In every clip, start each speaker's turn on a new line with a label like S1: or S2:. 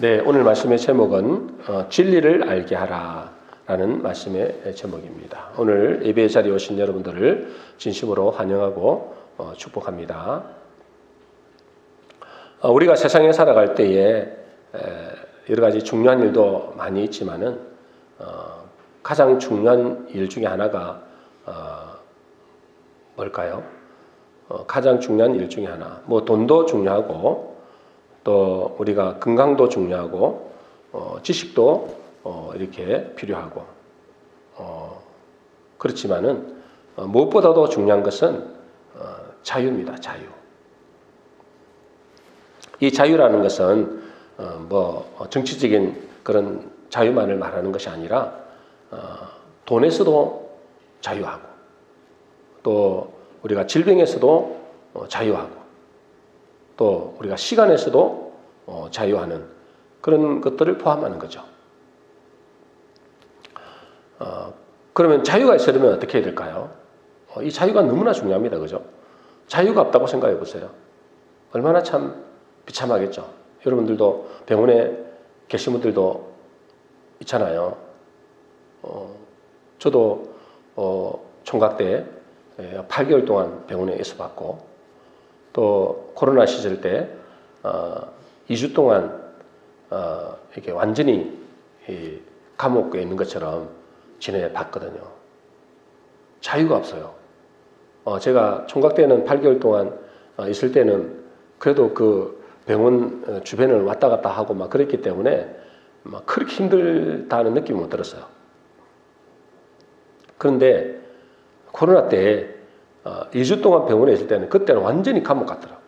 S1: 네, 오늘 말씀의 제목은 진리를 알게 하라라는 말씀의 제목입니다. 오늘 예배 자리에 오신 여러분들을 진심으로 환영하고 축복합니다. 우리가 세상에 살아갈 때에 여러 가지 중요한 일도 많이 있지만은 가장 중요한 일 중에 하나가 뭘까요? 가장 중요한 일 중에 하나, 돈도 중요하고 또 우리가 건강도 중요하고 지식도 이렇게 필요하고 그렇지만은 무엇보다도 중요한 것은 자유입니다. 자유. 이 자유라는 것은 정치적인 그런 자유만을 말하는 것이 아니라 돈에서도 자유하고 또 우리가 질병에서도 자유하고 또 우리가 시간에서도 자유하는 그런 것들을 포함하는 거죠. 그러면 자유가 있으려면 어떻게 해야 될까요? 이 자유가 너무나 중요합니다. 그죠? 자유가 없다고 생각해 보세요. 얼마나 참 비참하겠죠. 여러분들도 병원에 계신 분들도 있잖아요. 저도 총각 때 8개월 동안 병원에 있어봤고 또 코로나 시절 때 2주 동안 이렇게 완전히 감옥에 있는 것처럼 지내봤거든요. 자유가 없어요. 제가 총각 때는 8개월 동안 있을 때는 그래도 그 병원 주변을 왔다 갔다 하고 막 그랬기 때문에 막 그렇게 힘들다는 느낌이 못 들었어요. 그런데 코로나 때 2주 동안 병원에 있을 때는 그때는 완전히 감옥 같더라고요.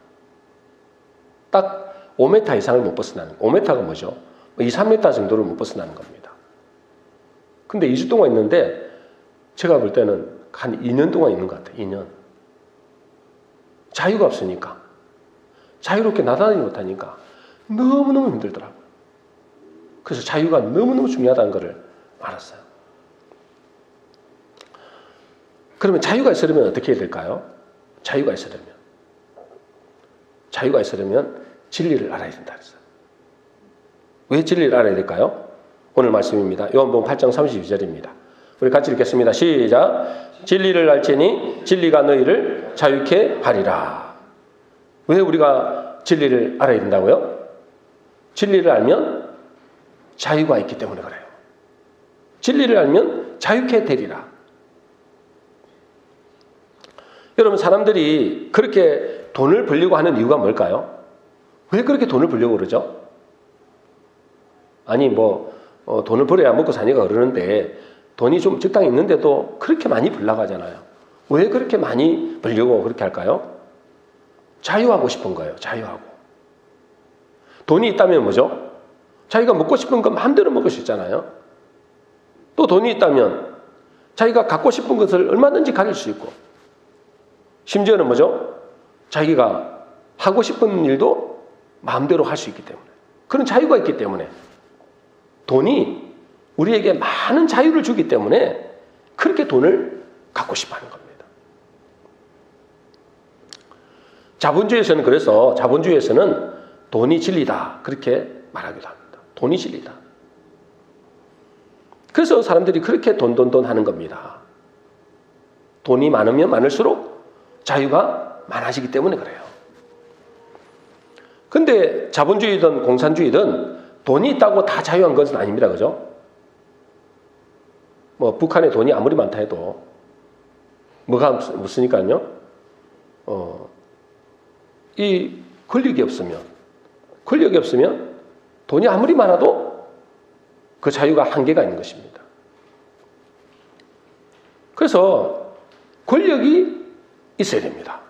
S1: 딱 5m 이상을 못 벗어나는, 5m가 뭐죠? 2, 3m 정도를 못 벗어나는 겁니다. 근데 2주 동안 있는데 제가 볼 때는 한 2년 동안 있는 것 같아요. 2년. 자유가 없으니까. 자유롭게 나다니지 못하니까 너무너무 힘들더라고요. 그래서 자유가 너무너무 중요하다는 것을 알았어요. 그러면 자유가 있으려면 어떻게 해야 될까요? 자유가 있으려면 진리를 알아야 된다 그랬어요. 왜 진리를 알아야 될까요? 오늘 말씀입니다. 요한복음 8장 32절입니다. 우리 같이 읽겠습니다. 시작. 진리를 알지니 진리가 너희를 자유케 하리라. 왜 우리가 진리를 알아야 된다고요? 진리를 알면 자유가 있기 때문에 그래요. 진리를 알면 자유케 되리라. 여러분, 사람들이 그렇게 돈을 벌려고 하는 이유가 뭘까요? 왜 그렇게 돈을 벌려고 그러죠? 아니 돈을 벌어야 먹고 사니까 그러는데 돈이 좀 적당히 있는데도 그렇게 많이 벌려고 하잖아요. 왜 그렇게 많이 벌려고 그렇게 할까요? 자유하고 싶은 거예요. 자유하고. 돈이 있다면 뭐죠? 자기가 먹고 싶은 건 마음대로 먹을 수 있잖아요. 또 돈이 있다면 자기가 갖고 싶은 것을 얼마든지 가질 수 있고 심지어는 뭐죠? 자기가 하고 싶은 일도 마음대로 할 수 있기 때문에 그런 자유가 있기 때문에 돈이 우리에게 많은 자유를 주기 때문에 그렇게 돈을 갖고 싶어하는 겁니다. 자본주의에서는 돈이 진리다 그렇게 말하기도 합니다. 돈이 진리다. 그래서 사람들이 그렇게 돈 하는 겁니다. 돈이 많으면 많을수록 자유가 많아지기 때문에 그래요. 근데 자본주의든 공산주의든 돈이 있다고 다 자유한 것은 아닙니다. 그죠? 북한에 돈이 아무리 많다 해도 뭐가 없으니까요. 이 권력이 없으면 돈이 아무리 많아도 그 자유가 한계가 있는 것입니다. 그래서 권력이 있어야 됩니다.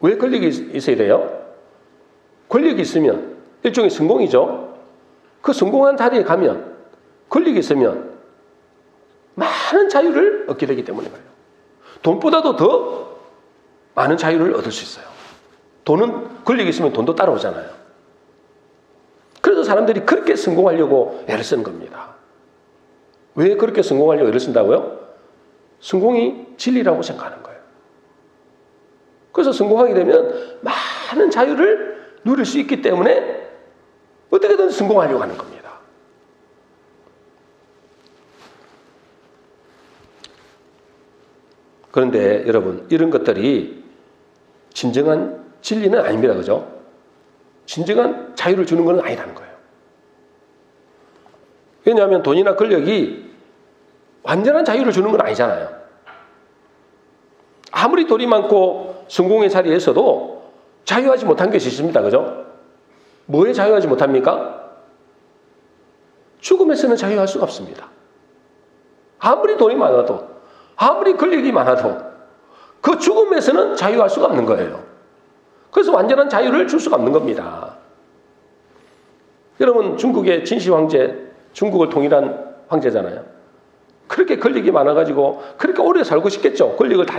S1: 왜 권력이 있어야 돼요? 권력이 있으면 일종의 성공이죠. 그 성공한 자리에 가면 권력이 있으면 많은 자유를 얻게 되기 때문에 그래요. 돈보다도 더 많은 자유를 얻을 수 있어요. 돈은 권력이 있으면 돈도 따라오잖아요. 그래서 사람들이 그렇게 성공하려고 애를 쓰는 겁니다. 왜 그렇게 성공하려고 애를 쓴다고요? 성공이 진리라고 생각하는 거예요. 그래서 성공하게 되면 많은 자유를 누릴 수 있기 때문에 어떻게든 성공하려고 하는 겁니다. 그런데 여러분, 이런 것들이 진정한 진리는 아닙니다. 그죠? 진정한 자유를 주는 건 아니라는 거예요. 왜냐하면 돈이나 권력이 완전한 자유를 주는 건 아니잖아요. 아무리 돈이 많고 성공의 자리에서도 자유하지 못한 것이 있습니다. 그죠? 뭐에 자유하지 못합니까? 죽음에서는 자유할 수가 없습니다. 아무리 돈이 많아도, 아무리 권력이 많아도 그 죽음에서는 자유할 수가 없는 거예요. 그래서 완전한 자유를 줄 수가 없는 겁니다. 여러분, 중국의 진시 황제, 중국을 통일한 황제잖아요. 그렇게 권력이 많아가지고 그렇게 오래 살고 싶겠죠. 권력을 다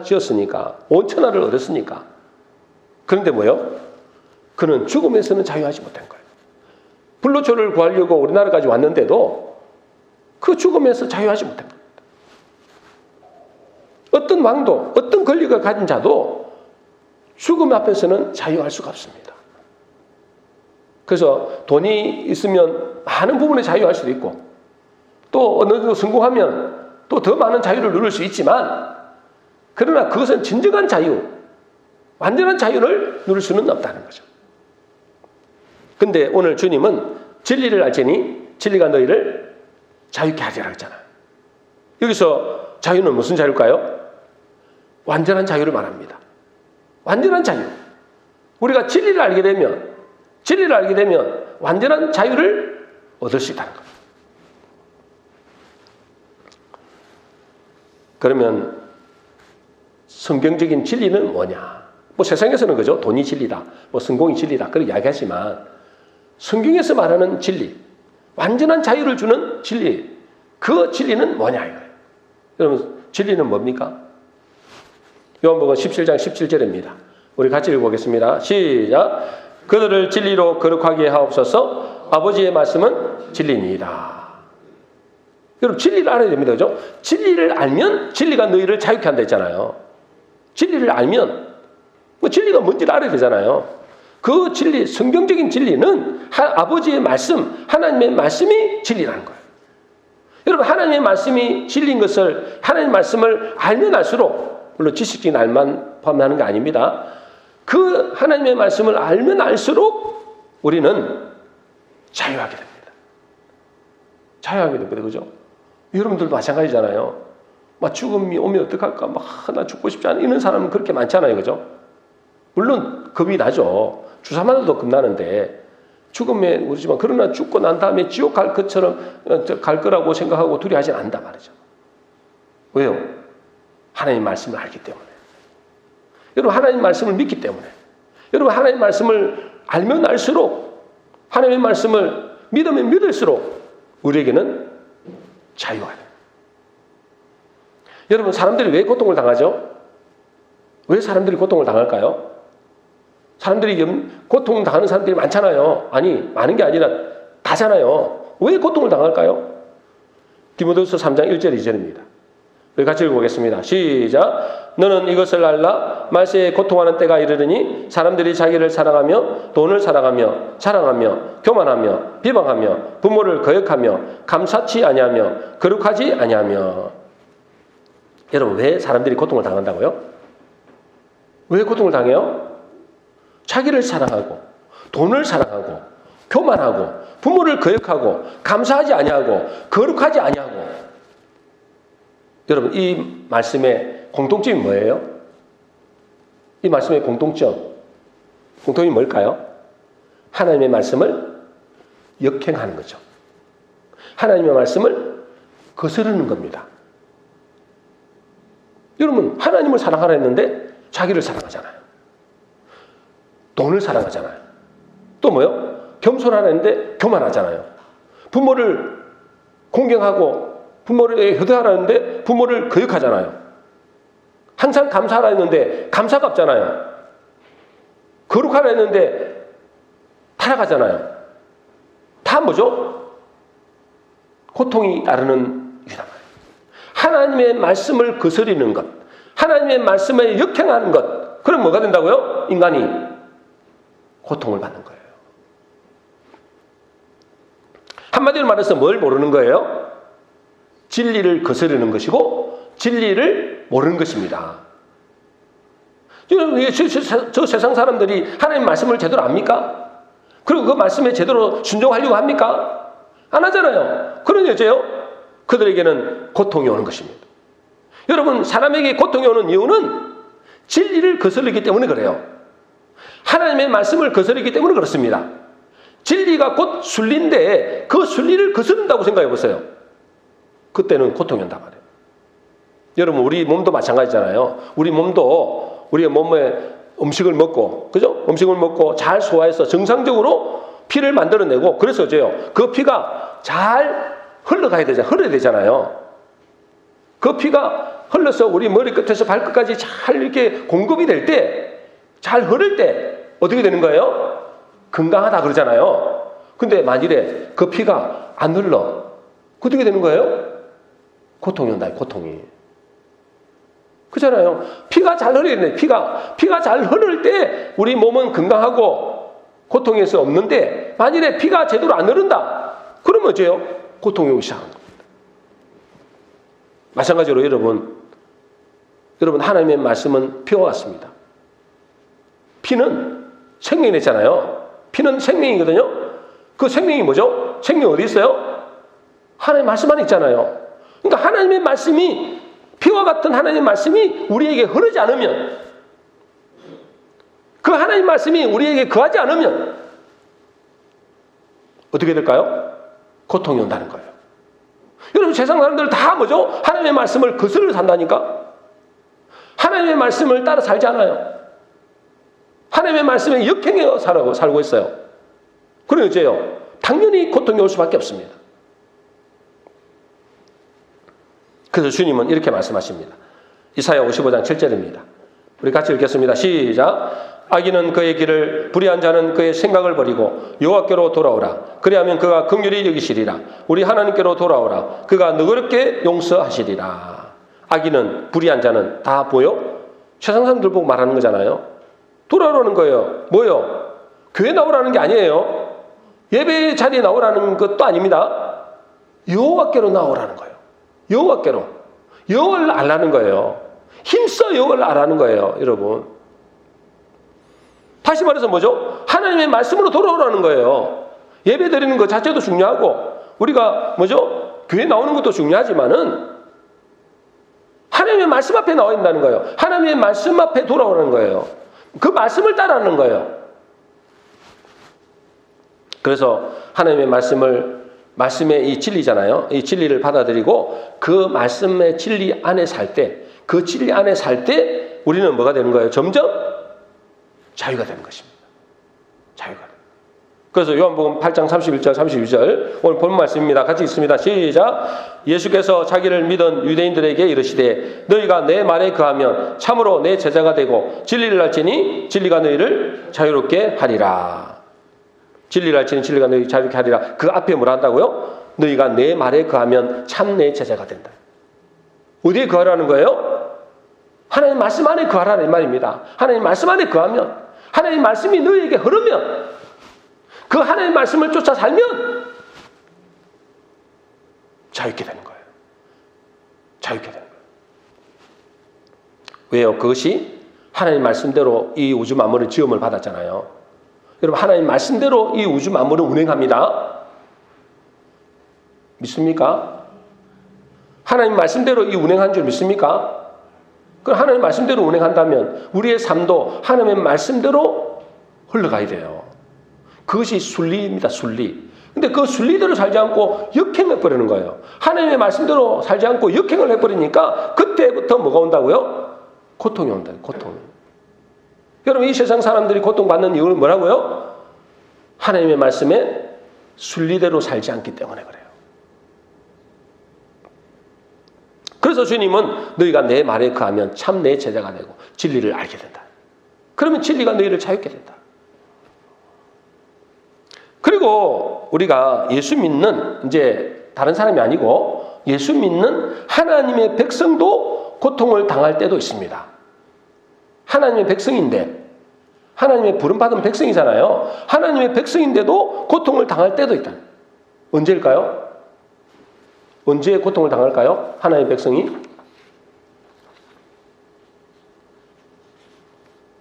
S1: 쥐었으니까. 온 천하를 얻었으니까. 그런데 뭐요? 그는 죽음에서는 자유하지 못한 거예요. 불로초를 구하려고 우리나라까지 왔는데도 그 죽음에서 자유하지 못한 겁니다. 어떤 왕도, 어떤 권력을 가진 자도 죽음 앞에서는 자유할 수가 없습니다. 그래서 돈이 있으면 많은 부분에 자유할 수도 있고, 또 어느 정도 성공하면 또 더 많은 자유를 누릴 수 있지만, 그러나 그것은 진정한 자유, 완전한 자유를 누릴 수는 없다는 거죠. 근데 오늘 주님은 진리를 알지니 진리가 너희를 자유케 하리라 했잖아요. 여기서 자유는 무슨 자유일까요? 완전한 자유를 말합니다. 완전한 자유. 우리가 진리를 알게 되면 완전한 자유를 얻을 수 있다는 겁니다. 그러면 성경적인 진리는 뭐냐? 뭐 세상에서는 그죠? 돈이 진리다, 뭐 성공이 진리다, 그렇게 이야기하지만 성경에서 말하는 진리, 완전한 자유를 주는 진리, 그 진리는 뭐냐 이거예요. 여러분, 진리는 뭡니까? 요한복음 17장 17절입니다. 우리 같이 읽어보겠습니다. 시작. 그들을 진리로 거룩하게 하옵소서. 아버지의 말씀은 진리니이다. 여러분, 진리를 알아야 됩니다. 그죠? 진리를 알면 진리가 너희를 자유케 한다 했잖아요. 진리를 알면 진리가 뭔지를 알아야 되잖아요. 그 진리, 성경적인 진리는 아버지의 말씀, 하나님의 말씀이 진리라는 거예요. 여러분, 하나님의 말씀이 진리인 것을, 하나님의 말씀을 알면 알수록, 물론 지식적인 알만 포함하는 게 아닙니다. 그 하나님의 말씀을 알면 알수록 우리는 자유하게 됩니다. 자유하게 됩니다. 그죠? 여러분들도 마찬가지잖아요. 막 죽음이 오면 어떡할까? 나 죽고 싶지 않아. 이런 사람은 그렇게 많잖아요. 그죠? 물론 겁이 나죠. 주사만 해도 겁나는데 죽음에 우리지만, 그러나 죽고 난 다음에 지옥 갈 것처럼 갈 거라고 생각하고 두려워하지 않는다 말이죠. 왜요? 하나님 말씀을 알기 때문에. 여러분, 하나님 말씀을 믿기 때문에. 여러분, 하나님 말씀을 알면 알수록, 하나님의 말씀을 믿으면 믿을수록 우리에게는 자유가 돼요. 여러분, 사람들이 왜 고통을 당하죠? 왜 사람들이 고통을 당할까요? 사람들이 고통을 당하는 사람들이 많잖아요. 아니, 많은 게 아니라 다잖아요. 왜 고통을 당할까요? 디모데후서 3장 1절 2절입니다. 우리 같이 읽어보겠습니다. 시작. 너는 이것을 알라. 말세에 고통하는 때가 이르르니 사람들이 자기를 사랑하며 돈을 사랑하며 자랑하며 교만하며 비방하며 부모를 거역하며 감사치 아니하며 거룩하지 아니하며. 여러분, 왜 사람들이 고통을 당한다고요? 왜 고통을 당해요? 자기를 사랑하고 돈을 사랑하고 교만하고 부모를 거역하고 감사하지 아니하고 거룩하지 아니하고. 여러분, 이 말씀의 공통점이 뭐예요? 이 말씀의 공통점이 뭘까요? 하나님의 말씀을 역행하는 거죠. 하나님의 말씀을 거스르는 겁니다. 여러분, 하나님을 사랑하라 했는데 자기를 사랑하잖아요. 돈을 사랑하잖아요. 또 뭐요? 겸손하라 했는데 교만하잖아요. 부모를 공경하고 부모를 효도하라 했는데 부모를 거역하잖아요. 항상 감사하라 했는데 감사가 없잖아요. 거룩하라 했는데 타락하잖아요. 다 뭐죠? 고통이 따르는 일이란 말이에요. 하나님의 말씀을 거스리는 것, 하나님의 말씀을 역행하는 것, 그럼 뭐가 된다고요? 인간이 고통을 받는 거예요. 한마디로 말해서 뭘 모르는 거예요? 진리를 거스르는 것이고 진리를 모르는 것입니다. 저 세상 사람들이 하나님 말씀을 제대로 압니까? 그리고 그 말씀에 제대로 순종하려고 합니까? 안 하잖아요. 그러니 어째요? 그들에게는 고통이 오는 것입니다. 여러분, 사람에게 고통이 오는 이유는 진리를 거스르기 때문에 그래요. 하나님의 말씀을 거스르기 때문에 그렇습니다. 진리가 곧 순리인데 그 순리를 거스른다고 생각해 보세요. 그때는 고통이 온단 말이에요. 여러분, 우리 몸도 마찬가지잖아요. 우리 몸도 우리의 몸에 음식을 먹고, 그죠? 음식을 먹고 잘 소화해서 정상적으로 피를 만들어내고, 그래서 어째요? 그 피가 잘 흘러가야 되잖아요. 흘러야 되잖아요. 그 피가 흘러서 우리 머리 끝에서 발끝까지 잘 이렇게 공급이 될 때, 잘 흐를 때 어떻게 되는 거예요? 건강하다 그러잖아요. 근데 만일에 그 피가 안 흘러, 어떻게 되는 거예요? 고통이 온다, 고통이. 그렇잖아요. 피가 잘 흐르야 돼. 피가 잘 흐를 때 우리 몸은 건강하고 고통이 없는데, 만일에 피가 제대로 안 흐른다, 그러면 어째요? 고통이 오기 시작한 겁니다. 마찬가지로 여러분 하나님의 말씀은 피와 같습니다. 피는 생명이 있잖아요. 피는 생명이거든요. 그 생명이 뭐죠? 생명이 어디 있어요? 하나님의 말씀 안에 있잖아요. 그러니까 하나님의 말씀이, 피와 같은 하나님의 말씀이 우리에게 흐르지 않으면, 그 하나님의 말씀이 우리에게 거하지 않으면 어떻게 될까요? 고통이 온다는 거예요. 여러분, 세상 사람들 다 뭐죠? 하나님의 말씀을 거슬러 산다니까? 하나님의 말씀을 따라 살지 않아요. 하나님의 말씀에 역행해 살고 있어요. 그럼 어째요? 당연히 고통이 올 수밖에 없습니다. 그래서 주님은 이렇게 말씀하십니다. 이사야 55장 7절입니다. 우리 같이 읽겠습니다. 시작. 악인은 그의 길을, 불의한 자는 그의 생각을 버리고 여호와께로 돌아오라. 그리하면 그가 긍휼히 여기시리라. 우리 하나님께로 돌아오라. 그가 너그럽게 용서하시리라. 악인은, 불의한 자는 다 뭐요? 세상 사람들 보고 말하는 거잖아요. 돌아오라는 거예요. 뭐요? 교회 나오라는 게 아니에요. 예배 자리에 나오라는 것도 아닙니다. 여호와께로 나오라는 거예요. 여호와께로. 여호와를 알라는 거예요. 힘써 여호와를 알라는 거예요, 여러분. 다시 말해서 뭐죠? 하나님의 말씀으로 돌아오라는 거예요. 예배 드리는 것 자체도 중요하고, 우리가 뭐죠? 교회 나오는 것도 중요하지만은 하나님의 말씀 앞에 나와 있다는 거예요. 하나님의 말씀 앞에 돌아오라는 거예요. 그 말씀을 따라하는 거예요. 그래서 하나님의 말씀의 이 진리잖아요. 이 진리를 받아들이고 그 말씀의 진리 안에 살 때, 그 진리 안에 살 때 우리는 뭐가 되는 거예요? 점점 자유가 되는 것입니다. 자유가. 그래서 요한복음 8장 31절 32절 오늘 본 말씀입니다. 같이 읽습니다. 시작. 예수께서 자기를 믿은 유대인들에게 이르시되 너희가 내 말에 거하면 참으로 내 제자가 되고 진리를 알지니 진리가 너희를 자유롭게 하리라. 진리를 알지니 진리가 너희를 자유롭게 하리라. 그 앞에 뭐라 한다고요? 너희가 내 말에 거하면 참 내 제자가 된다. 어디에 거하라는 거예요? 하나님 말씀 안에 거하라는 말입니다. 하나님 말씀 안에 거하면, 하나님 말씀이 너희에게 흐르면, 그 하나님 말씀을 쫓아 살면 자유케 되는 거예요. 자유케 되는 거예요. 왜요? 그것이 하나님 말씀대로 이 우주 만물의 지음을 받았잖아요. 여러분, 하나님 말씀대로 이 우주 만물은 운행합니다. 믿습니까? 하나님 말씀대로 이 운행한 줄 믿습니까? 그럼 하나님 말씀대로 운행한다면 우리의 삶도 하나님의 말씀대로 흘러가야 돼요. 그것이 순리입니다. 순리. 근데 그 순리대로 살지 않고 역행해버리는 거예요. 하나님의 말씀대로 살지 않고 역행을 해버리니까 그때부터 뭐가 온다고요? 고통이 온다. 고통. 여러분, 이 세상 사람들이 고통받는 이유는 뭐라고요? 하나님의 말씀에 순리대로 살지 않기 때문에 그래요. 그래서 주님은 너희가 내 말에 거하면 참 내 제자가 되고 진리를 알게 된다. 그러면 진리가 너희를 자유케 된다. 그리고 우리가 예수 믿는, 이제 다른 사람이 아니고 예수 믿는 하나님의 백성도 고통을 당할 때도 있습니다. 하나님의 백성인데, 하나님의 부름받은 백성이잖아요. 하나님의 백성인데도 고통을 당할 때도 있다. 언제일까요? 언제 고통을 당할까요? 하나님의 백성이?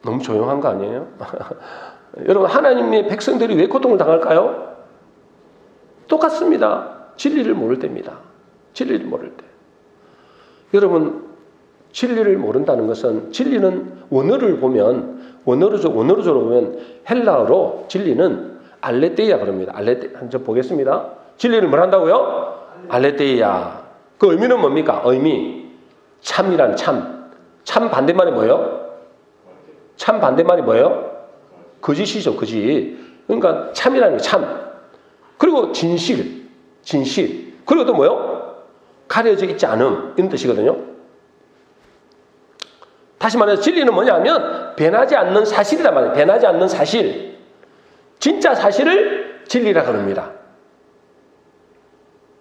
S1: 너무 조용한 거 아니에요? 여러분, 하나님의 백성들이 왜 고통을 당할까요? 똑같습니다. 진리를 모를 때입니다. 진리를 모를 때. 여러분, 진리를 모른다는 것은, 진리는 원어를 보면, 원어로적으로 보면 헬라어로 진리는 알레테이아 그럽니다. 한번 보겠습니다. 진리를 뭘 한다고요? 알레테이아. 그 의미는 뭡니까? 의미. 참이란 참. 참 반대말이 뭐예요? 참 반대말이 뭐예요? 거짓이죠, 거짓. 그러니까 참이라는 게 참. 그리고 진실. 그리고 또 뭐요? 가려져 있지 않음. 이런 뜻이거든요. 다시 말해서 진리는 뭐냐면 변하지 않는 사실이란 말이에요. 변하지 않는 사실. 진짜 사실을 진리라 그럽니다.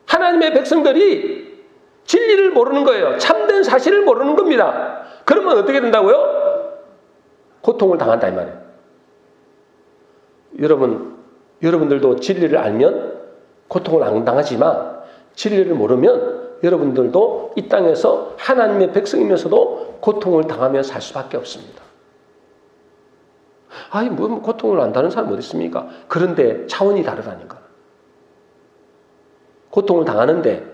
S1: 하나님의 백성들이 진리를 모르는 거예요. 참된 사실을 모르는 겁니다. 그러면 어떻게 된다고요? 고통을 당한다 이 말이에요. 여러분들도 진리를 알면 고통을 안 당하지만 진리를 모르면 여러분들도 이 땅에서 하나님의 백성이면서도 고통을 당하며 살 수밖에 없습니다. 아니, 뭐 고통을 안다는 사람 어디 있습니까? 그런데 차원이 다르다니까. 고통을 당하는데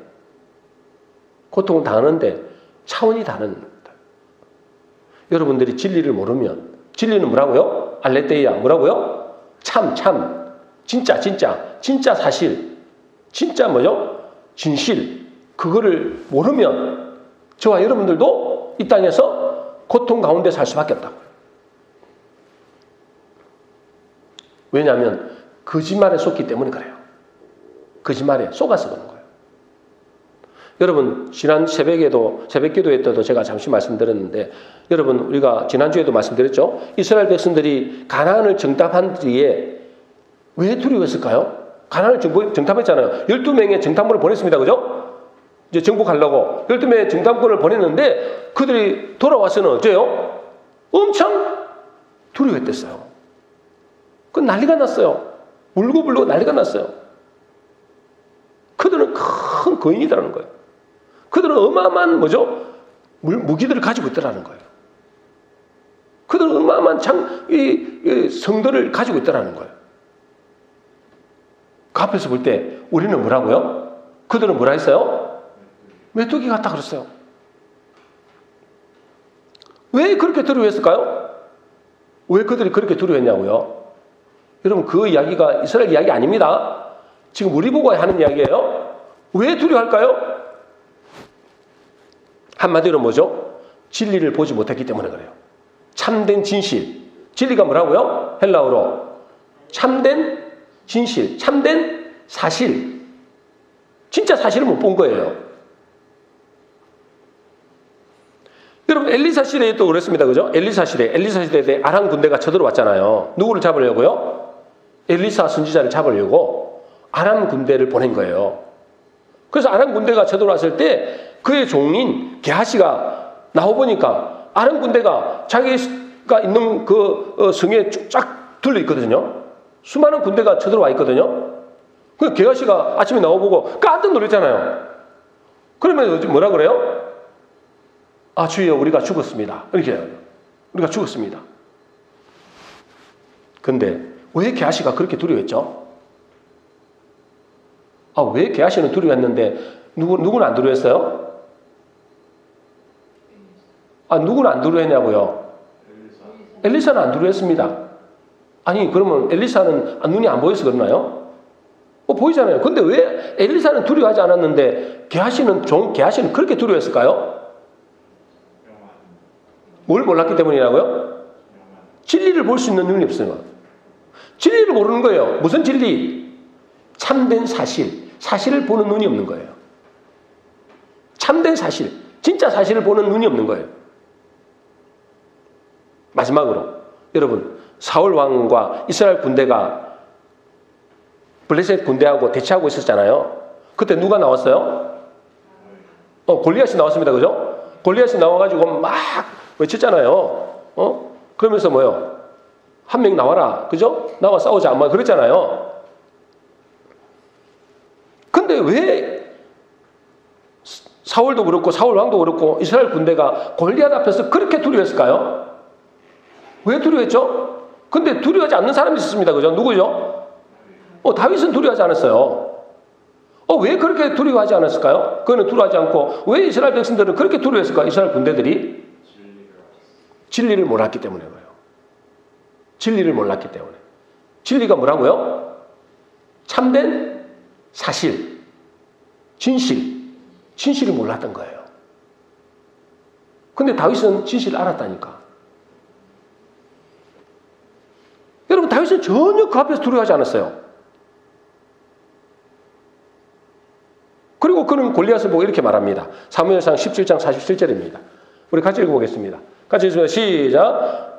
S1: 차원이 다른 겁니다. 여러분들이 진리를 모르면, 진리는 뭐라고요? 알레테이아 뭐라고요? 참 진짜 사실, 진짜 뭐죠? 진실. 그거를 모르면 저와 여러분들도 이 땅에서 고통 가운데 살 수밖에 없다고요. 왜냐하면 거짓말에 속기 때문에 그래요. 거짓말에 속아서 그런 거예요. 여러분, 지난 새벽 기도회 때도 제가 잠시 말씀드렸는데, 여러분, 우리가 지난주에도 말씀드렸죠? 이스라엘 백성들이 가나안을 정탐한 뒤에 왜 두려웠을까요? 가나안을 정탐했잖아요. 12명의 정탐꾼을 보냈습니다. 그죠? 이제 정복하려고 12명의 정탐꾼을 보냈는데 그들이 돌아와서는 어째요? 엄청 두려워했댔어요. 그 난리가 났어요. 울고불고 난리가 났어요. 그들은 큰 거인이라는 거예요. 그들은 어마어마한 뭐죠? 무기들을 가지고 있더라는 거예요. 그들은 어마어마한 성들을 가지고 있더라는 거예요. 그 앞에서 볼 때 우리는 뭐라고요? 그들은 뭐라 했어요? 메뚜기 같다 그랬어요. 왜 그렇게 두려워했을까요? 왜 그들이 그렇게 두려워했냐고요? 여러분, 그 이야기가 이스라엘 이야기 아닙니다. 지금 우리 보고 하는 이야기예요. 왜 두려워할까요? 한마디로 뭐죠? 진리를 보지 못했기 때문에 그래요. 참된 진실. 진리가 뭐라고요? 헬라어로 참된 진실, 참된 사실. 진짜 사실을 못 본 거예요. 여러분, 엘리사 시대에 또 그랬습니다. 그죠? 엘리사 시대에 아람 군대가 쳐들어왔잖아요. 누구를 잡으려고요? 엘리사 선지자를 잡으려고 아람 군대를 보낸 거예요. 그래서 아람 군대가 쳐들어왔을 때 그의 종인 게하시가 나와보니까 아람 군대가 자기가 있는 그 성에 쫙 둘러있거든요. 수많은 군대가 쳐들어와 있거든요. 그 게하시가 아침에 나와보고 깜짝 놀랐잖아요. 그러면 뭐라 그래요? 아, 주여, 우리가 죽었습니다. 이렇게 해요. 우리가 죽었습니다. 근데 왜 게하시가 그렇게 두려워했죠? 아, 왜 게하시는 두려워했는데 누구는 안 두려워했어요? 아, 누구는 안 두려워했냐고요? 엘리사는 안 두려워했습니다. 아니, 그러면 엘리사는 눈이 안 보여서 그러나요? 보이잖아요. 근데 왜 엘리사는 두려워하지 않았는데 게하시는 그렇게 두려워했을까요? 뭘 몰랐기 때문이라고요? 진리를 볼 수 있는 눈이 없어요. 진리를 모르는 거예요. 무슨 진리? 참된 사실. 사실을 보는 눈이 없는 거예요. 참된 사실. 진짜 사실을 보는 눈이 없는 거예요. 마지막으로 여러분, 사울 왕과 이스라엘 군대가 블레셋 군대하고 대치하고 있었잖아요. 그때 누가 나왔어요? 골리앗이 나왔습니다. 그죠? 골리앗이 나와가지고 막 외쳤잖아요. 그러면서 뭐요? 한 명 나와라. 그죠? 나와 싸우자. 아마 그랬잖아요. 근데 왜 사울도 그렇고 사울 왕도 그렇고 이스라엘 군대가 골리앗 앞에서 그렇게 두려웠을까요? 왜 두려웠죠? 근데 두려워하지 않는 사람이 있었습니다. 그죠? 누구죠? 다윗은 두려워하지 않았어요. 왜 그렇게 두려워하지 않았을까요? 그는 두려워하지 않고 왜 이스라엘 백성들은 그렇게 두려워했을까요? 이스라엘 군대들이 진리를 몰랐기 때문에 그래요. 진리를 몰랐기 때문에. 진리가 뭐라고요? 참된 사실, 진실을 몰랐던 거예요. 근데 다윗은 진실을 알았다니까. 여러분, 다윗은 전혀 그 앞에서 두려워하지 않았어요. 그리고 그는 골리앗을 보고 이렇게 말합니다. 사무엘상 17장 47절입니다. 우리 같이 읽어보겠습니다. 같이 읽습니다. 시작.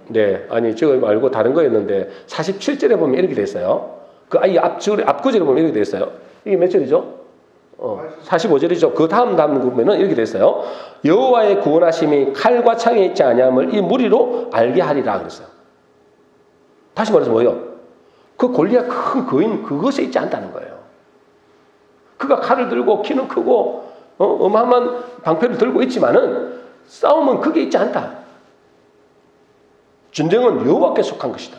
S1: 네, 아니 저거 말고 다른 거였는데 47절에 보면 이렇게 돼 있어요. 그 아이 앞구절에 보면 이렇게 돼 있어요. 이게 몇 절이죠? 45절이죠. 그 다음 보면은 이렇게 돼 있어요. 여호와의 구원하심이 칼과 창에 있지 아니함을 이 무리로 알게 하리라 그랬어요. 다시 말해서 뭐예요? 그 골리앗 큰 거인 그것에 있지 않다는 거예요. 그가 칼을 들고 키는 크고 어마어마한 방패를 들고 있지만은 싸움은 그게 있지 않다. 전쟁은 여호와께 속한 것이다.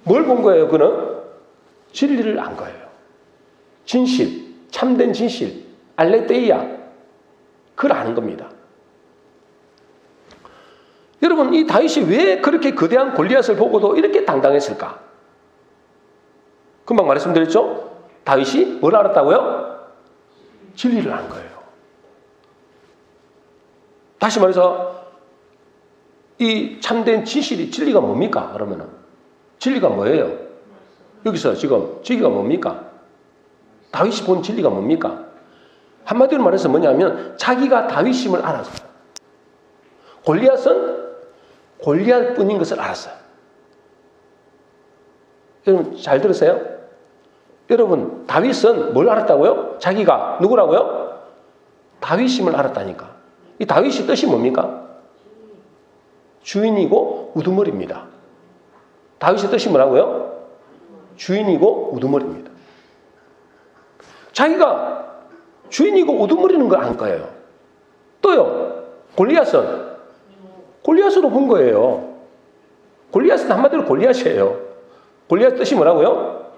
S1: 뭘 본 거예요? 그는 진리를 안 거예요. 진실, 참된 진실, 알레테이아, 그걸 아는 겁니다. 여러분, 이 다윗이 왜 그렇게 거대한 골리앗을 보고도 이렇게 당당했을까? 금방 말씀드렸죠? 다윗이 뭘 알았다고요? 진리를 안 거예요. 다시 말해서 이 참된 진리가 뭡니까? 그러면은 진리가 뭐예요? 여기서 지금 진리가 뭡니까? 다윗이 본 진리가 뭡니까? 한마디로 말해서 뭐냐면 자기가 다윗임을 알았어요. 골리앗은 골리앗뿐인 것을 알았어요. 여러분 잘 들으세요? 여러분 다윗은 뭘 알았다고요? 자기가 누구라고요? 다윗임을 알았다니까. 이 다윗이 뜻이 뭡니까? 주인이고 우두머리입니다. 다윗의 뜻이 뭐라고요? 주인이고 우두머리입니다. 자기가 주인이고 우두머리는 걸 안 거예요. 또요, 골리앗으로 본 거예요. 골리앗은 한마디로 골리앗이에요. 골리앗 뜻이 뭐라고요?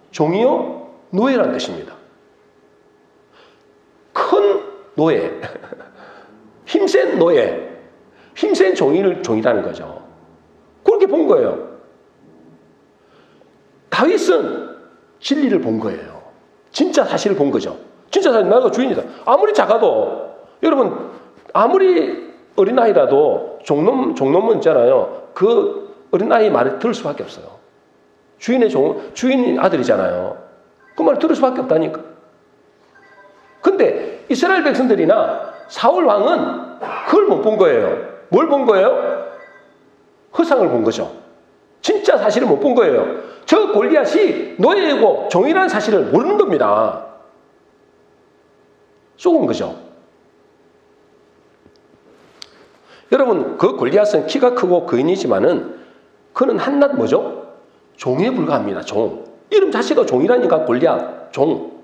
S1: 종이요, 노예라는 뜻입니다. 큰 노예, 힘센 노예, 힘센 종이라는 거죠. 그렇게 본 거예요. 다윗은 진리를 본 거예요. 진짜 사실을 본 거죠. 진짜 사실 나가 주인이다. 아무리 작아도 여러분 아무리 어린아이라도 종놈은 있잖아요. 그 어린아이 말을 들을 수밖에 없어요. 주인 아들이잖아요. 그 말을 들을 수밖에 없다니까. 근데 이스라엘 백성들이나 사울 왕은 그걸 못 본 거예요. 뭘 본 거예요? 허상을 본 거죠. 진짜 사실을 못 본 거예요. 저 골리앗이 노예이고 종이라는 사실을 모르는 겁니다. 속은 거죠. 여러분, 그 골리앗은 키가 크고 거인이지만은 그는 한낱 뭐죠? 종에 불과합니다. 종. 이름 자체가 종이라니까 골리앗, 종.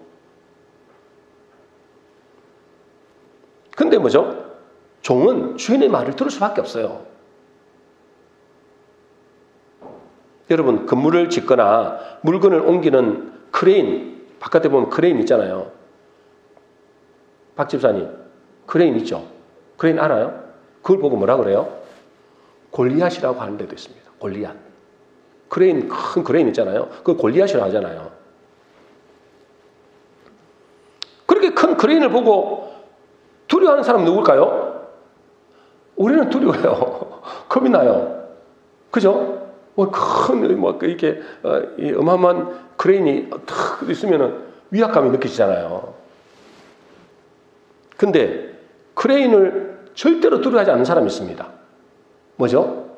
S1: 근데 뭐죠? 종은 주인의 말을 들을 수밖에 없어요. 여러분, 건물을 짓거나 물건을 옮기는 크레인, 바깥에 보면 크레인 있잖아요. 박 집사님, 크레인 있죠? 크레인 알아요? 그걸 보고 뭐라 그래요? 골리앗이라고 하는 데도 있습니다. 골리앗. 크레인, 큰 크레인 있잖아요. 그걸 골리앗이라고 하잖아요. 그렇게 큰 크레인을 보고 두려워하는 사람은 누굴까요? 우리는 두려워요. 겁이 나요. 그죠? 이렇게 어마어마한 크레인이 탁 있으면은 위압감이 느껴지잖아요. 근데 크레인을 절대로 두려워하지 않는 사람이 있습니다. 뭐죠?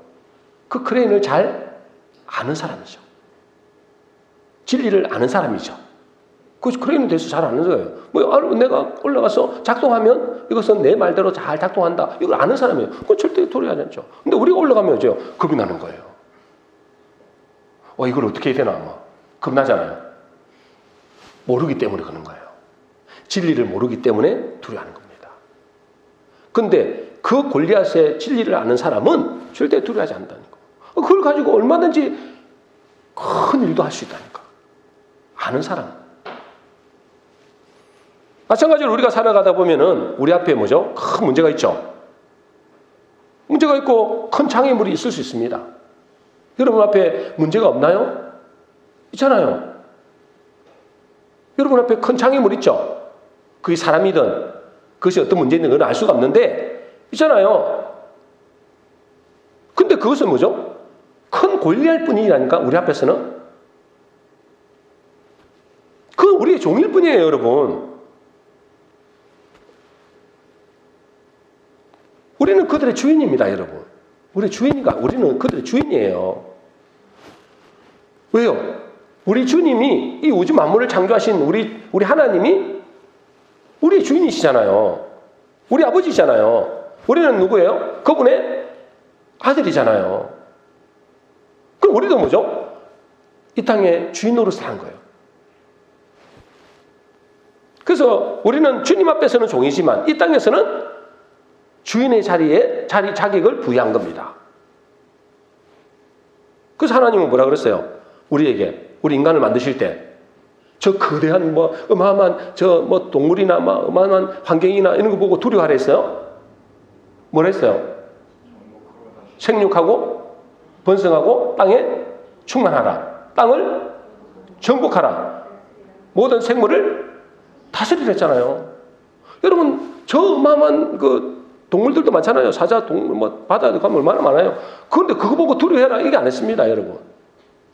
S1: 그 크레인을 잘 아는 사람이죠. 진리를 아는 사람이죠. 그런 데서 잘 아는 거예요. 내가 올라가서 작동하면 이것은 내 말대로 잘 작동한다. 이걸 아는 사람이에요. 그건 절대 두려워하지 않죠. 근데 우리가 올라가면 겁이 나는 거예요. 이걸 어떻게 해야 되나? 겁 나잖아요. 모르기 때문에 그런 거예요. 진리를 모르기 때문에 두려워하는 겁니다. 근데 그 골리앗의 진리를 아는 사람은 절대 두려워하지 않는다는 거. 그걸 가지고 얼마든지 큰 일도 할 수 있다니까. 아는 사람. 마찬가지로 우리가 살아가다 보면은 우리 앞에 큰 문제가 있죠. 문제가 있고 큰 장애물이 있을 수 있습니다. 여러분 앞에 문제가 없나요? 있잖아요. 여러분 앞에 큰 장애물 있죠. 그게 사람이든 그것이 어떤 문제인지 그건 알 수가 없는데 있잖아요. 근데 그것은 큰 권리할 뿐이라니까 우리 앞에서는. 그건 우리의 종일 뿐이에요, 여러분. 우리는 그들의 주인입니다, 여러분. 우리는 그들의 주인이에요. 왜요? 우리 주님이 이 우주 만물을 창조하신 우리 하나님이 우리의 주인이시잖아요. 우리 아버지잖아요. 우리는 누구예요? 그분의 아들이잖아요. 그럼 우리도 이 땅의 주인으로 사는 거예요. 그래서 우리는 주님 앞에서는 종이지만 이 땅에서는 주인의 자격을 부여한 겁니다. 그래서 하나님은 뭐라 그랬어요? 우리 인간을 만드실 때, 저 거대한 어마어마한 동물이나 어마어마한 환경이나 이런 거 보고 두려워하라 했어요? 뭐라 했어요? 생육하고 번성하고 땅에 충만하라. 땅을 정복하라. 모든 생물을 다스리라 했잖아요. 여러분, 저 어마어마한 동물들도 많잖아요. 사자, 동물, 바다에 가면 얼마나 많아요. 그런데 그거 보고 두려워해라. 이게 안 했습니다, 여러분.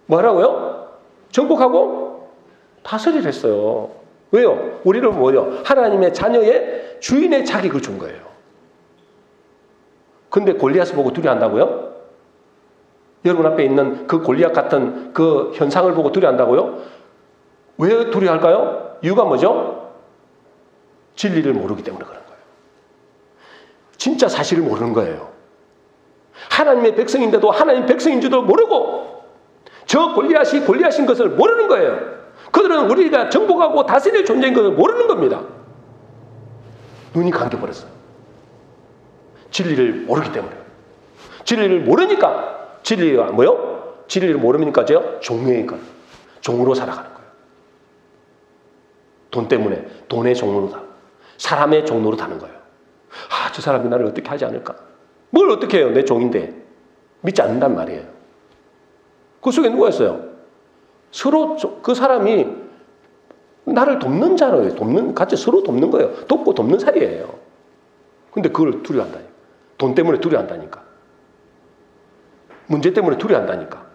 S1: 뭐라고요? 정복하고 다스리라 했어요. 왜요? 우리를 하나님의 자녀의 주인의 자격을 준 거예요. 근데 골리앗을 보고 두려워한다고요? 여러분 앞에 있는 그 골리앗 같은 그 현상을 보고 두려워한다고요? 왜 두려워할까요? 이유가 뭐죠? 진리를 모르기 때문에 그런 거예요. 진짜 사실을 모르는 거예요. 하나님의 백성인데도 하나님 백성인 줄도 모르고 저 골리앗인 것을 모르는 거예요. 그들은 우리가 정복하고 다스릴 존재인 것을 모르는 겁니다. 눈이 감겨버렸어요. 진리를 모르기 때문에. 진리를 모르니까 진리가 진리를 모르니까 종의 것, 종으로 살아가는 거예요. 돈 때문에 돈의 종로다. 사람의 종로로 타는 거예요. 저 사람이 나를 어떻게 하지 않을까? 뭘 어떻게 해요? 내 종인데. 믿지 않는단 말이에요. 그 속에 누가 있어요? 서로 그 사람이 나를 돕는 자로요. 같이 서로 돕는 거예요. 돕고 돕는 사이예요. 근데 그걸 두려워한다니까. 돈 때문에 두려워한다니까. 문제 때문에 두려워한다니까.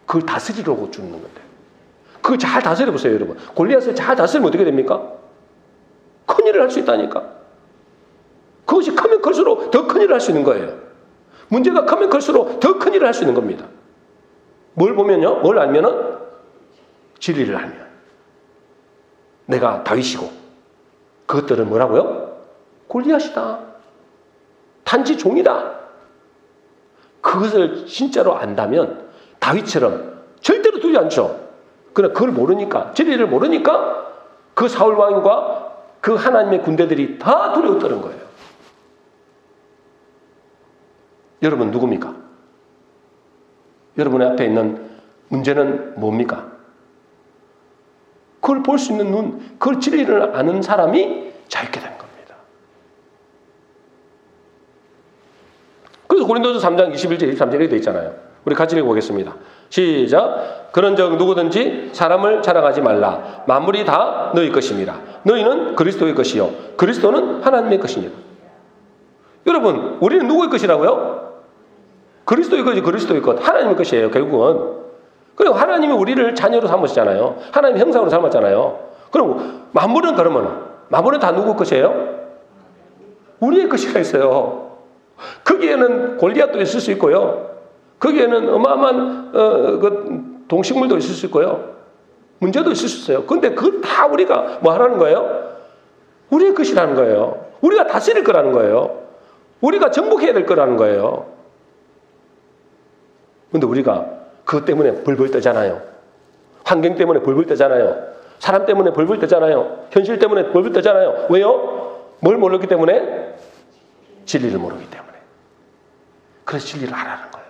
S1: 그걸 다스리려고 주는 건데. 그걸 잘 다스려보세요, 여러분. 골리앗을 잘 다스리면 어떻게 됩니까? 큰일을 할 수 있다니까. 그것이 크면 클수록 더 큰일을 할 수 있는 거예요. 문제가 크면 클수록 더 큰일을 할 수 있는 겁니다. 뭘 보면요? 뭘 알면은? 진리를 알면. 내가 다윗이고 그것들은 뭐라고요? 골리앗이다. 단지 종이다. 그것을 진짜로 안다면 다윗처럼 절대로 두지 않죠. 그러나 그걸 모르니까, 진리를 모르니까 그 사울 왕과 그 하나님의 군대들이 다 두려워 떠는 거예요. 여러분 누굽니까? 여러분의 앞에 있는 문제는 뭡니까? 그걸 볼 수 있는 눈, 그걸 진리를 아는 사람이 자유케 되는 겁니다. 그래서 고린도서 3장 21절 23절에 되어 있잖아요. 우리 같이 읽어보겠습니다. 시작. 그런즉 누구든지 사람을 자랑하지 말라. 만물이 다 너희 것입니다. 너희는 그리스도의 것이요 그리스도는 하나님의 것이니라. 여러분 우리는 누구의 것이라고요? 그리스도의 것이 그리스도의 것, 하나님의 것이에요. 결국은. 그리고 하나님이 우리를 자녀로 삼으시잖아요. 하나님 형상으로 삼았잖아요. 그럼 만물은 다 누구 것이에요? 우리의 것이가 있어요. 거기에는 골리앗도 있을 수 있고요. 거기에는 어마어마한 동식물도 있을 수 있고요. 문제도 있을 수 있어요. 근데 그건 다 우리가 뭐 하라는 거예요? 우리의 것이라는 거예요. 우리가 다스릴 거라는 거예요. 우리가 정복해야 될 거라는 거예요. 근데 우리가 그것 때문에 벌벌 떠잖아요. 환경 때문에 벌벌 떠잖아요. 사람 때문에 벌벌 떠잖아요. 현실 때문에 벌벌 떠잖아요. 왜요? 뭘 모르기 때문에? 진리를 모르기 때문에. 그래서 진리를 알아라는 거예요.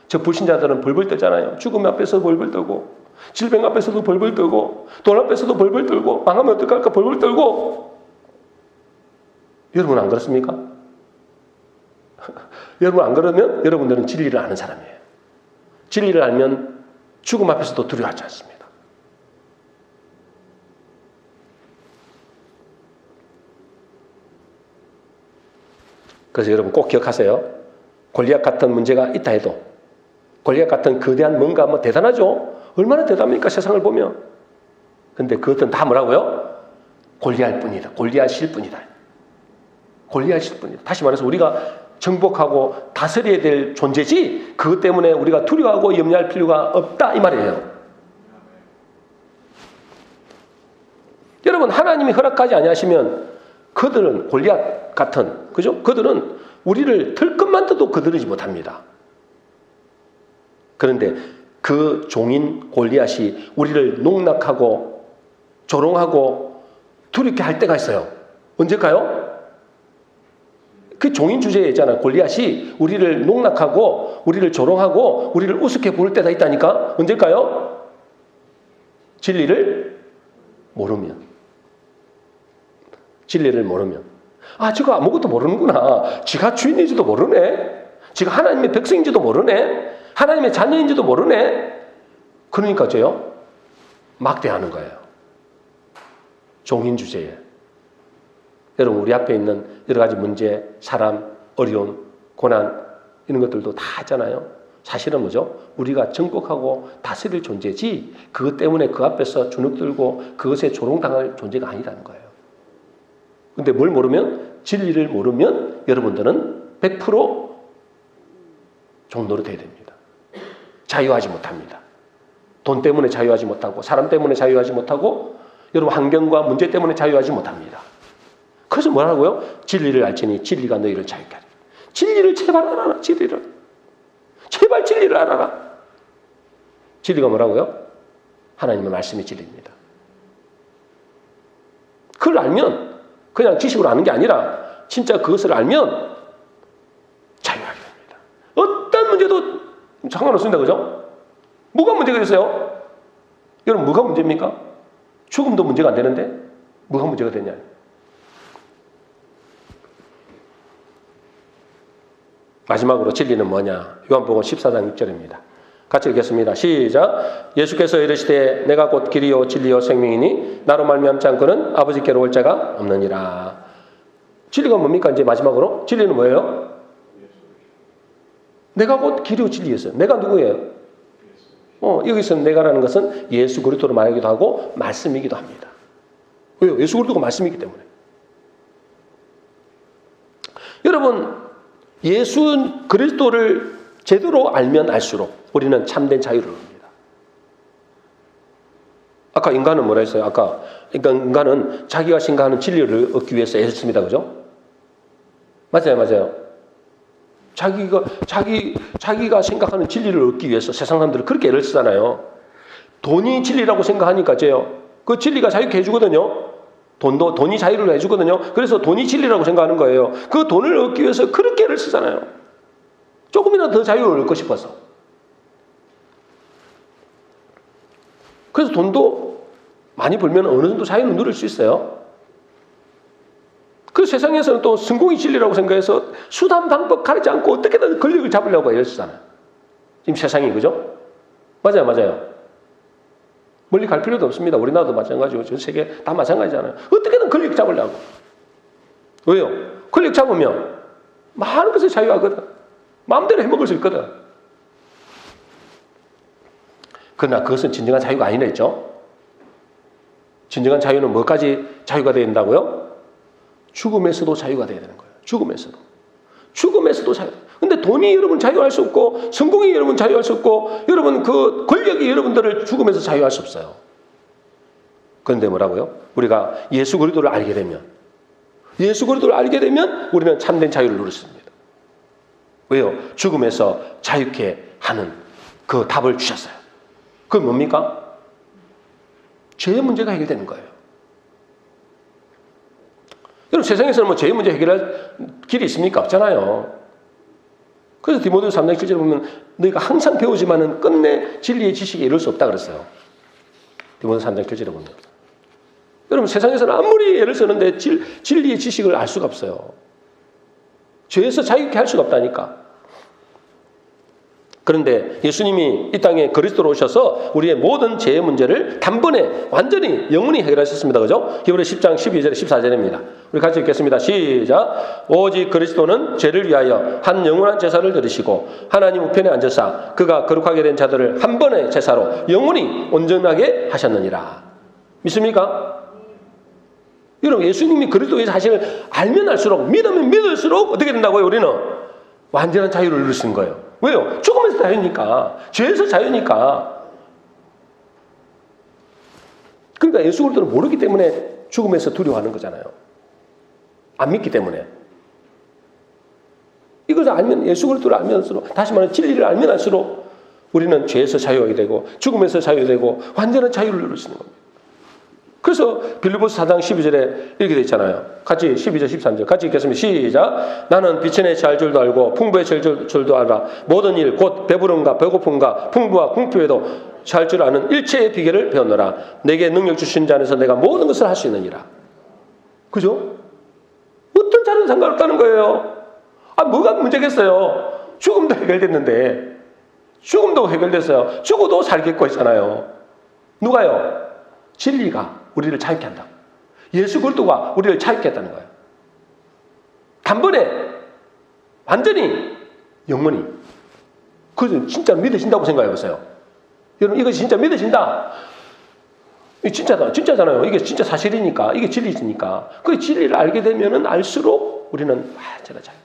S1: 저 불신자들은 벌벌 떠잖아요. 죽음 앞에서 벌벌 떠고, 질병 앞에서도 벌벌 떠고, 돈 앞에서도 벌벌 떨고, 망하면 어떡할까 벌벌 떨고. 여러분 안 그렇습니까? 여러분 안 그러면 여러분들은 진리를 아는 사람이에요. 진리를 알면 죽음 앞에서도 두려워하지 않습니다. 그래서 여러분 꼭 기억하세요. 골리앗 같은 문제가 있다 해도, 골리앗 같은 거대한 뭔가 뭐 대단하죠. 얼마나 대단합니까 세상을 보면. 근데 그것은 다 뭐라고요? 골리앗일 뿐이다. 골리앗일 뿐이다. 골리앗일 뿐이다. 다시 말해서 우리가 정복하고 다스려야 될 존재지 그것 때문에 우리가 두려워하고 염려할 필요가 없다 이 말이에요. 여러분 하나님이 허락하지 아니하시면 그들은 골리앗 같은, 그죠? 그들은 우리를 털끝만 떠도 거두지 못합니다. 그런데 그 종인 골리앗이 우리를 농락하고 조롱하고 두렵게 할 때가 있어요. 언제일까요? 그 종인 주제에 있잖아요. 골리앗이 우리를 농락하고 우리를 조롱하고 우리를 우습게 부를 때가 있다니까. 언제일까요? 진리를 모르면. 진리를 모르면. 아, 저거 아무것도 모르는구나. 지가 주인인지도 모르네. 지가 하나님의 백성인지도 모르네. 하나님의 자녀인지도 모르네. 그러니까 저요 막대하는 거예요. 종인 주제에. 여러분 우리 앞에 있는 여러 가지 문제, 사람, 어려움, 고난 이런 것들도 다 있잖아요. 사실은 뭐죠? 우리가 정복하고 다스릴 존재지 그것 때문에 그 앞에서 주눅들고 그것에 조롱당할 존재가 아니라는 거예요. 근데 뭘 모르면, 진리를 모르면 여러분들은 100% 종노릇 해야 됩니다. 자유하지 못합니다. 돈 때문에 자유하지 못하고 사람 때문에 자유하지 못하고 여러분 환경과 문제 때문에 자유하지 못합니다. 그래서 뭐라고요? 진리를 알지니 진리가 너희를 자유케 하리라. 진리를 제발 알아라. 진리를. 제발 진리를 알아라. 진리가 뭐라고요? 하나님의 말씀이 진리입니다. 그걸 알면 그냥 지식으로 아는 게 아니라 진짜 그것을 알면 자유하게 됩니다. 어떤 문제도 상관없습니다. 그죠? 뭐가 문제가 있어요? 여러분 뭐가 문제입니까? 죽음도 문제가 안 되는데 뭐가 문제가 되냐? 마지막으로 진리는 뭐냐? 요한복음 14장 6절입니다. 같이 읽겠습니다. 시작. 예수께서 이르시되 내가 곧 길이요 진리요 생명이니 나로 말미암지 않고는 아버지께로 올 자가 없느니라. 진리가 뭡니까? 이제 마지막으로 진리는 뭐예요? 내가 곧 길이요 진리였어요. 내가 누구예요? 여기서 내가라는 것은 예수 그리스도로 말하기도 하고 말씀이기도 합니다. 왜요? 예수 그리스도가 말씀이기 때문에. 여러분 예수 그리스도를 제대로 알면 알수록 우리는 참된 자유를 얻습니다. 아까 인간은 뭐라 했어요? 아까 인간은 자기가 생각하는 진리를 얻기 위해서 애썼습니다. 그죠? 맞아요. 자기가 생각하는 진리를 얻기 위해서 세상 사람들은 그렇게 애를 쓰잖아요. 돈이 진리라고 생각하니까 그 진리가 자유케 해주거든요. 돈이 자유를 해주거든요. 그래서 돈이 진리라고 생각하는 거예요. 그 돈을 얻기 위해서 그렇게 애를 쓰잖아요. 조금이라도 더 자유를 얻고 싶어서. 그래서 돈도 많이 벌면 어느 정도 자유를 누릴 수 있어요. 그 세상에서는 또 성공이 진리라고 생각해서 수단 방법 가리지 않고 어떻게든 권력을 잡으려고 애를 쓰잖아요. 지금 세상이 그죠? 맞아요. 멀리 갈 필요도 없습니다. 우리나라도 마찬가지고 전 세계 다 마찬가지잖아요. 어떻게든 권력 잡으려고. 왜요? 권력 잡으면 많은 것을 자유하거든. 마음대로 해먹을 수 있거든. 그러나 그것은 진정한 자유가 아니라 했죠. 진정한 자유는 뭐까지 자유가 되야 된다고요? 죽음에서도 자유가 되야 되는 거예요. 죽음에서도. 죽음에서도 자유. 근데 돈이 여러분 자유할 수 없고 성공이 여러분 자유할 수 없고 여러분 그 권력이 여러분들을 죽음에서 자유할 수 없어요. 그런데 뭐라고요? 우리가 예수 그리스도를 알게 되면 우리는 참된 자유를 누릴 수 있습니다. 왜요? 죽음에서 자유케 하는 그 답을 주셨어요. 그건 뭡니까? 죄의 문제가 해결되는 거예요. 여러분 세상에서는 뭐 죄의 문제 해결할 길이 있습니까? 없잖아요. 그래서 디모데후서 3장 7절에 보면 너희가 항상 배우지만은 끝내 진리의 지식에 이룰 수 없다 그랬어요. 디모데후서 3장 7절에 보면. 여러분 세상에서는 아무리 애를 쓰는데 진리의 지식을 알 수가 없어요. 죄에서 자유케 할 수가 없다니까. 그런데 예수님이 이 땅에 그리스도로 오셔서 우리의 모든 죄의 문제를 단번에 완전히 영원히 해결하셨습니다. 그죠? 히브리 10장 12절에 14절입니다. 우리 같이 읽겠습니다. 시작. 오직 그리스도는 죄를 위하여 한 영원한 제사를 드리시고 하나님 우편에 앉으사 그가 거룩하게 된 자들을 한 번의 제사로 영원히 온전하게 하셨느니라. 믿습니까? 여러분 예수님이 그리스도의 사실을 알면 알수록 믿으면 믿을수록 어떻게 된다고요? 우리는 완전한 자유를 누릴 수 있는 거예요. 왜요? 죽음에서 자유니까. 죄에서 자유니까. 그러니까 예수 그리스도를 모르기 때문에 죽음에서 두려워하는 거잖아요. 안 믿기 때문에. 이것을 알면 예수 그리스도를 알면서록 다시 말하면 진리를 알면 알수록 우리는 죄에서 자유하게 되고 죽음에서 자유되고 완전한 자유를 누릴 수 있는 겁니다. 그래서 빌립보서 4장 12절에 이렇게 되어 있잖아요. 같이 12절 13절 같이 읽겠습니다. 시작. 나는 빛의 잘 줄도 알고 풍부의 줄도 알아. 모든 일 곧 배부름과 배고픔과 풍부와 궁핍에도 잘 줄 아는 일체의 비결을 배웠노라. 내게 능력 주신 자 안에서 내가 모든 것을 할 수 있느니라. 그죠? 어떤 자는 상관없다는 거예요. 뭐가 문제겠어요? 죽음도 해결됐는데 죽음도 해결됐어요. 죽어도 살겠고 있잖아요. 누가요? 진리가 우리를 자유케 한다. 예수 그리스도가 우리를 자유케 했다는 거예요. 단번에 완전히 영원히. 그래서 진짜 믿으신다고 생각해 보세요. 여러분 이것이 진짜 믿으신다. 이게 진짜잖아요. 이게 진짜 사실이니까. 이게 진리니까. 그 진리를 알게 되면은 알수록 우리는 완전한 자유.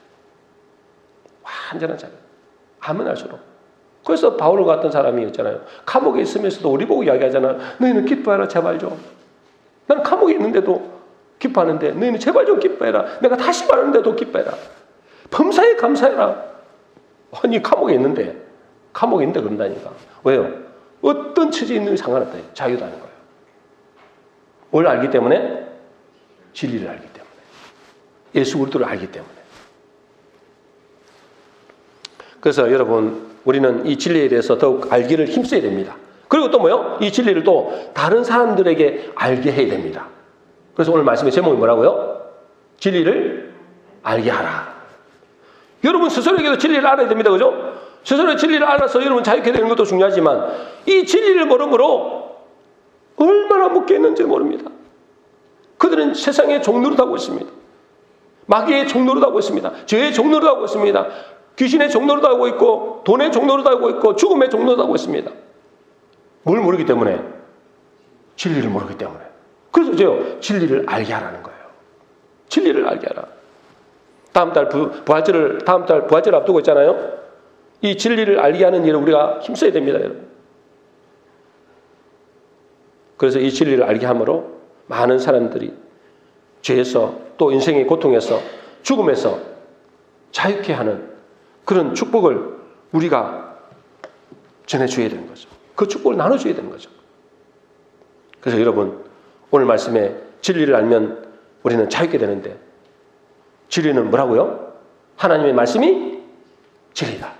S1: 완전한 자유. 알면 알수록. 그래서 바울 같은 사람이 있잖아요. 감옥에 있으면서도 우리 보고 이야기하잖아요. 너희는 기뻐해라 제발 좀. 나는 감옥에 있는데도 기뻐하는데 너희는 제발 좀 기뻐해라. 내가 다시 말하는데도 기뻐해라. 범사에 감사해라. 아니 감옥에 있는데 그런다니까. 왜요? 어떤 처지에 있는 상관없다. 자유다는 거예요. 뭘 알기 때문에? 진리를 알기 때문에. 예수 그리스도를 알기 때문에. 그래서 여러분 우리는 이 진리에 대해서 더욱 알기를 힘써야 됩니다. 그리고 또 뭐요? 이 진리를 또 다른 사람들에게 알게 해야 됩니다. 그래서 오늘 말씀의 제목이 뭐라고요? 진리를 알게 하라. 여러분 스스로에게도 진리를 알아야 됩니다. 그죠? 스스로의 진리를 알아서 여러분 자유케 되는 것도 중요하지만 이 진리를 모름으로 얼마나 묶여있는지 모릅니다. 그들은 세상의 종노릇 하고 있습니다. 마귀의 종노릇 하고 있습니다. 죄의 종노릇 하고 있습니다. 귀신의 종노릇 하고 있고 돈의 종노릇 하고 있고 죽음의 종노릇 하고 있습니다. 뭘 모르기 때문에? 진리를 모르기 때문에. 그래서 진리를 알게 하라는 거예요. 진리를 알게 하라. 다음 달 부활절을 앞두고 있잖아요. 이 진리를 알게 하는 일을 우리가 힘써야 됩니다, 여러분. 그래서 이 진리를 알게 함으로 많은 사람들이 죄에서 또 인생의 고통에서 죽음에서 자유케 하는 그런 축복을 우리가 전해줘야 되는 거죠. 그 축복을 나눠줘야 되는 거죠. 그래서 여러분 오늘 말씀에 진리를 알면 우리는 자유케 되는데 진리는 뭐라고요? 하나님의 말씀이 진리다.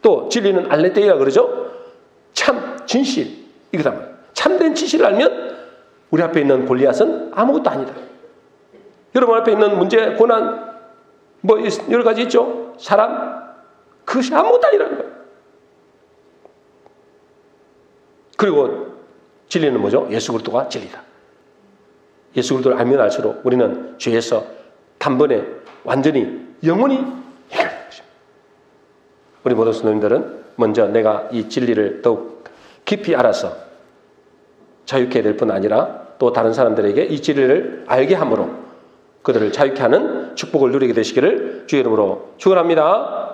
S1: 또 진리는 알레테이라 그러죠? 참, 진실 이거다 말이에요. 참된 진실을 알면 우리 앞에 있는 골리앗은 아무것도 아니다. 여러분 앞에 있는 문제, 고난 뭐 여러 가지 있죠? 사람 그것이 아무것도 아니라는 거예요. 그리고 진리는 뭐죠? 예수 그리스도가 진리다. 예수 그리스도를 알면 알수록 우리는 죄에서 단번에 완전히 영원히 해결되는 것입니다. 우리 모든 성도님들은 먼저 내가 이 진리를 더욱 깊이 알아서 자유케 될 뿐 아니라 또 다른 사람들에게 이 진리를 알게 함으로 그들을 자유케 하는 축복을 누리게 되시기를 주의 이름으로 축원합니다.